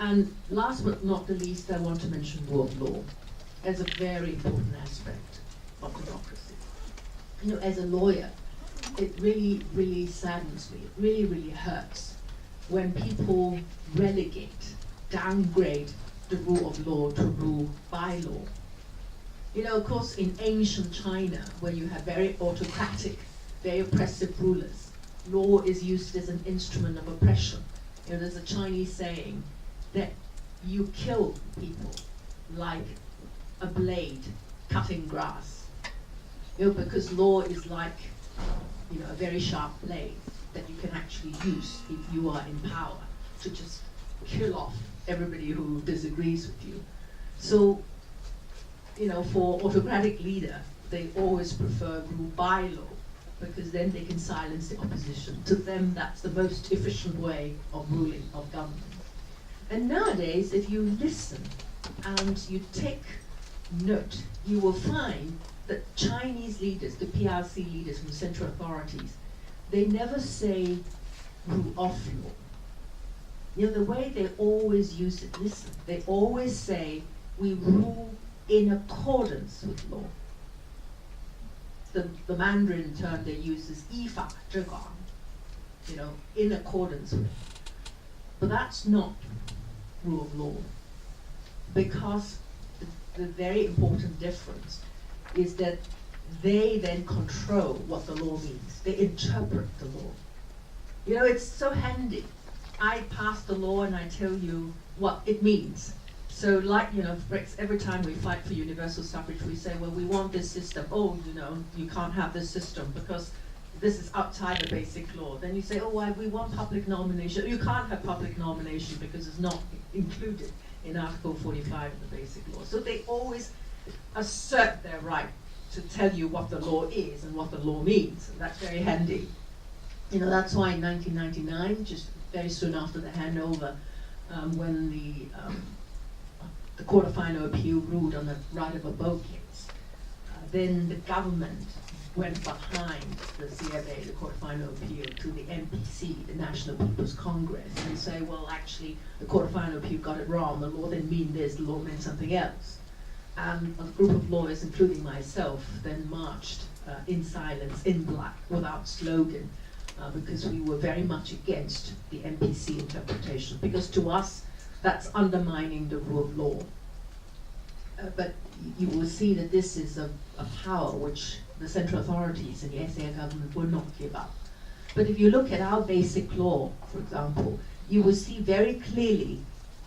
And last but not the least, I want to mention rule of law as a very important aspect of democracy. You know, as a lawyer, it really, really saddens me. It really, really hurts when people relegate, downgrade the rule of law to rule by law. You know, of course, in ancient China, where you have very autocratic, very oppressive rulers, law is used as an instrument of oppression. You know, there's a Chinese saying that you kill people like a blade cutting grass. You know, because law is like, you know, a very sharp blade that you can actually use if you are in power to just kill off everybody who disagrees with you. So, you know, for autocratic leader, they always prefer rule by law, because then they can silence the opposition. To them, that's the most efficient way of ruling, of government. And nowadays, if you listen and you take note, you will find that Chinese leaders, the PRC leaders from central authorities, they never say rule of law. You know, the way they always use it, listen, they always say we rule in accordance with law. The Mandarin term they use is 依法治港, you know, in accordance with. But that's not rule of law, because the very important difference is that they then control what the law means. They interpret the law. You know, it's so handy. I pass the law and I tell you what it means. So like, you know, every time we fight for universal suffrage, we say, well, we want this system. Oh, you know, you can't have this system because this is outside the basic law. Then you say, oh, well, we want public nomination. You can't have public nomination because it's not included in Article 45 of the basic law. So they always assert their right to tell you what the law is and what the law means. And that's very handy. You know, that's why in 1999, just very soon after the handover, when the Court of Final Appeal ruled on the right of abode case, then the government went behind the CFA, the Court of Final Appeal, to the NPC, the National People's Congress, and say, well, actually, the Court of Final Appeal got it wrong. The law didn't mean this, the law meant something else. And a group of lawyers, including myself, then marched in silence, in black, without slogan, because we were very much against the NPC interpretation, because to us, that's undermining the rule of law. But you will see that this is a power which the central authorities and the SAR government will not give up. But if you look at our basic law, for example, you will see very clearly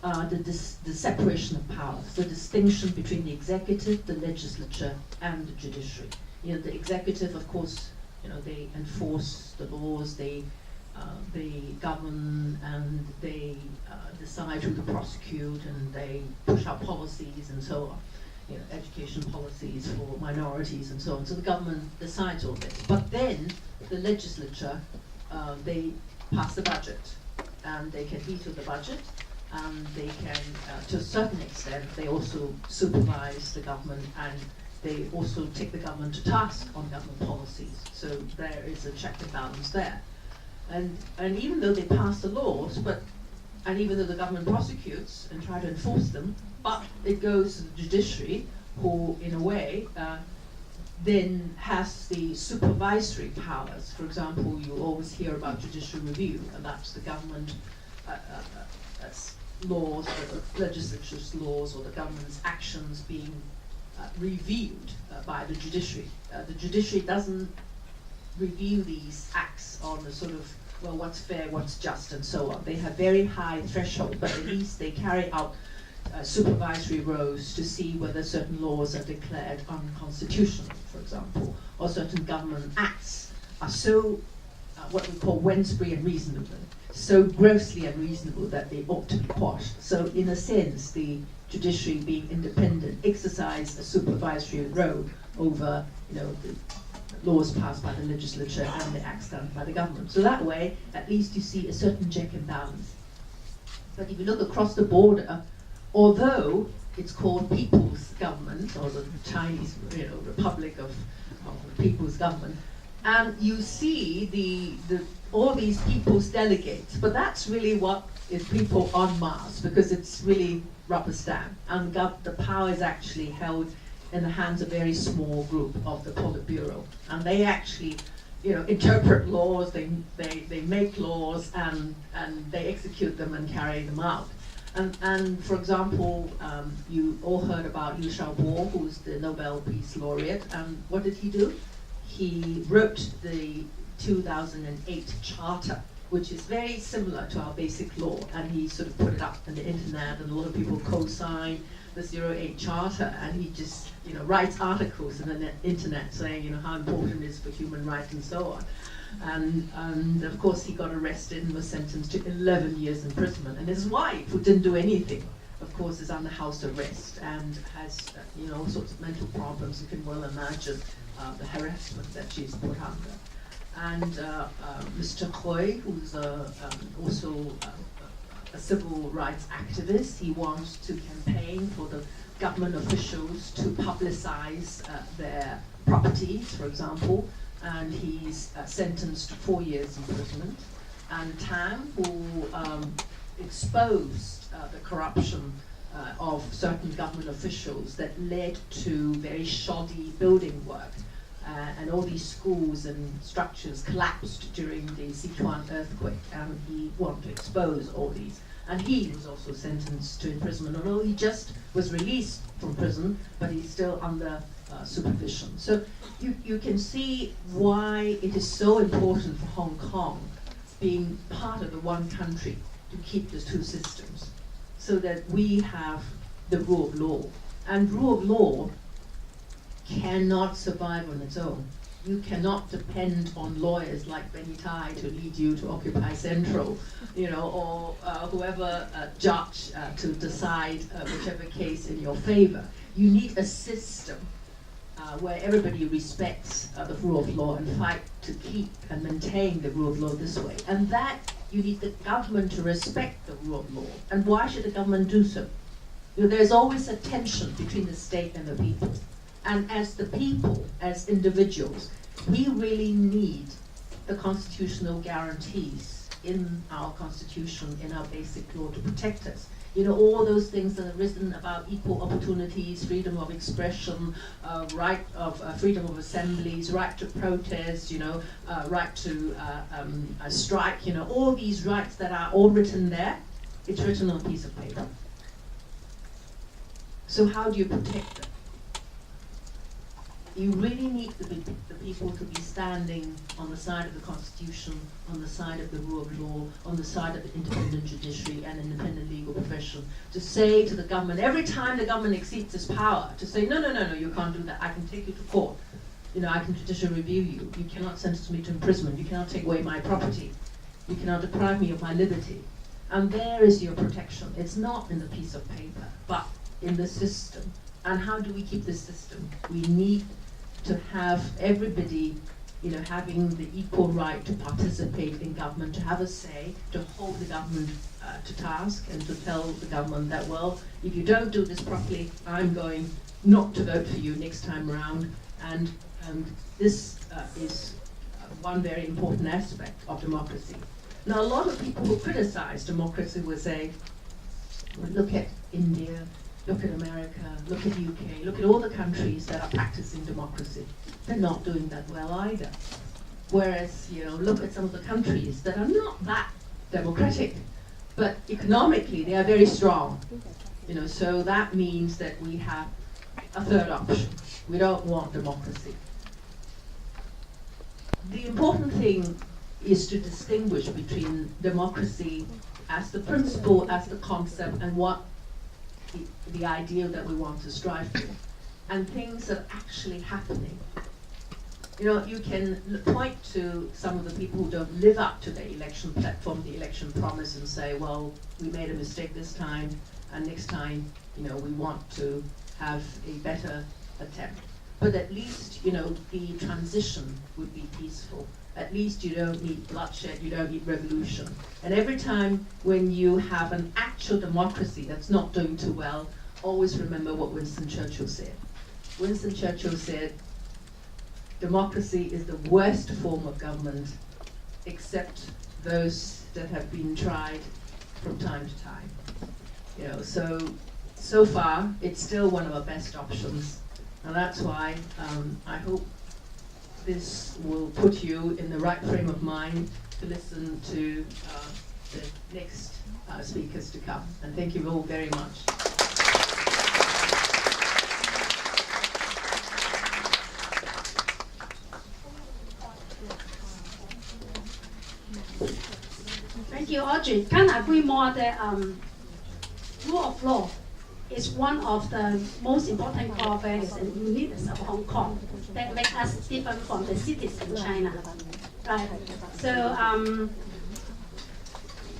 the separation of powers, the distinction between the executive, the legislature, and the judiciary. You know, the executive, of course, you know, they enforce the laws, they govern, and they decide who to prosecute, and they push out policies and so on. You know, education policies for minorities and so on. So the government decides all this. But then the legislature, they pass the budget, and they can veto the budget, and they can, to a certain extent, they also supervise the government, and they also take the government to task on government policies. So there is a check and balance there. And even though they pass the laws, and even though the government prosecutes and try to enforce them, but it goes to the judiciary, who, in a way, then has the supervisory powers. For example, you always hear about judicial review, and that's the government laws, the legislature's laws, or the government's actions being reviewed by the judiciary. The judiciary doesn't review these acts on the sort of, well, what's fair, what's just, and so on. They have very high threshold, but at least they carry out supervisory roles to see whether certain laws are declared unconstitutional, for example, or certain government acts are so, what we call Wednesbury unreasonable, so grossly unreasonable that they ought to be quashed. So in a sense, the judiciary, being independent, exercise a supervisory role over, you know, the laws passed by the legislature and the acts done by the government. So that way, at least you see a certain check and balance. But if you look across the border, although it's called People's Government, or the Chinese, you know, Republic of the People's Government, and you see all these people's delegates. But that's really what is people en masse, because it's really rubber stamp. And the power is actually held in the hands of a very small group of the Politburo. And they actually, interpret laws, they make laws, and they execute them and carry them out. And for example, you all heard about Liu Xiaobo, who's the Nobel Peace Laureate, and what did he do? He wrote the 2008 Charter, which is very similar to our basic law, and he sort of put it up on the internet, and a lot of people co-sign the 08 Charter, and he just writes articles on the internet saying how important it is for human rights and so on. And of course he got arrested and was sentenced to 11 years imprisonment. And his wife, who didn't do anything, of course, is under house arrest and has all sorts of mental problems. You can well imagine the harassment that she's put under. And Mr. Hui, who's also a civil rights activist, he wants to campaign for the government officials to publicize their properties, for example, and he's sentenced to 4 years imprisonment. And Tang, who exposed the corruption of certain government officials that led to very shoddy building work, and all these schools and structures collapsed during the Sichuan earthquake, and he wanted to expose all these. And he was also sentenced to imprisonment, although he just was released from prison, but he's still under supervision. So you can see why it is so important for Hong Kong, being part of the one country, to keep the two systems, so that we have the rule of law. And rule of law cannot survive on its own. You cannot depend on lawyers like Benny Tai to lead you to Occupy Central, or whoever judge to decide whichever case in your favor. You need a system where everybody respects the rule of law and fight to keep and maintain the rule of law this way. And that you need the government to respect the rule of law. And why should the government do so? There's always a tension between the state and the people. And as the people, as individuals, we really need the constitutional guarantees in our constitution, in our basic law to protect us. All those things that are written about equal opportunities, freedom of expression, right of freedom of assemblies, right to protest, right to strike, all these rights that are all written there, it's written on a piece of paper. So how do you protect them? You really need the people to be standing on the side of the Constitution, on the side of the rule of law, on the side of the independent judiciary and independent legal profession, to say to the government, every time the government exceeds its power, to say, no, you can't do that. I can take you to court. I can judicial review you. You cannot sentence me to imprisonment. You cannot take away my property. You cannot deprive me of my liberty. And there is your protection. It's not in the piece of paper, but in the system. And how do we keep this system? We need to have everybody, having the equal right to participate in government, to have a say, to hold the government to task, and to tell the government that, well, if you don't do this properly, I'm going not to vote for you next time around. And this is one very important aspect of democracy. Now, a lot of people who criticize democracy will say, well, look at India, look at America, look at the UK, look at all the countries that are practicing democracy. They're not doing that well either. Whereas, look at some of the countries that are not that democratic, but economically they are very strong. So that means that we have a third option. We don't want democracy. The important thing is to distinguish between democracy as the principle, as the concept, and what the ideal that we want to strive for, and things that are actually happening. You can point to some of the people who don't live up to the election platform, the election promise, and say, well, we made a mistake this time, and next time, we want to have a better attempt. But at least, the transition would be peaceful. At least you don't need bloodshed, you don't need revolution. And every time when you have an actual democracy that's not doing too well, always remember what Winston Churchill said. Winston Churchill said, democracy is the worst form of government except those that have been tried from time to time. You know, so far it's still one of our best options, and that's why I hope this will put you in the right frame of mind to listen to the next speakers to come. And thank you all very much. Thank you, Audrey. Can't agree more that rule of law is one of the most important core values and uniqueness of Hong Kong that make us different from the cities in China. Right. So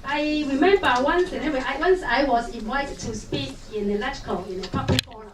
I remember once I was invited to speak in electrical in a public forum.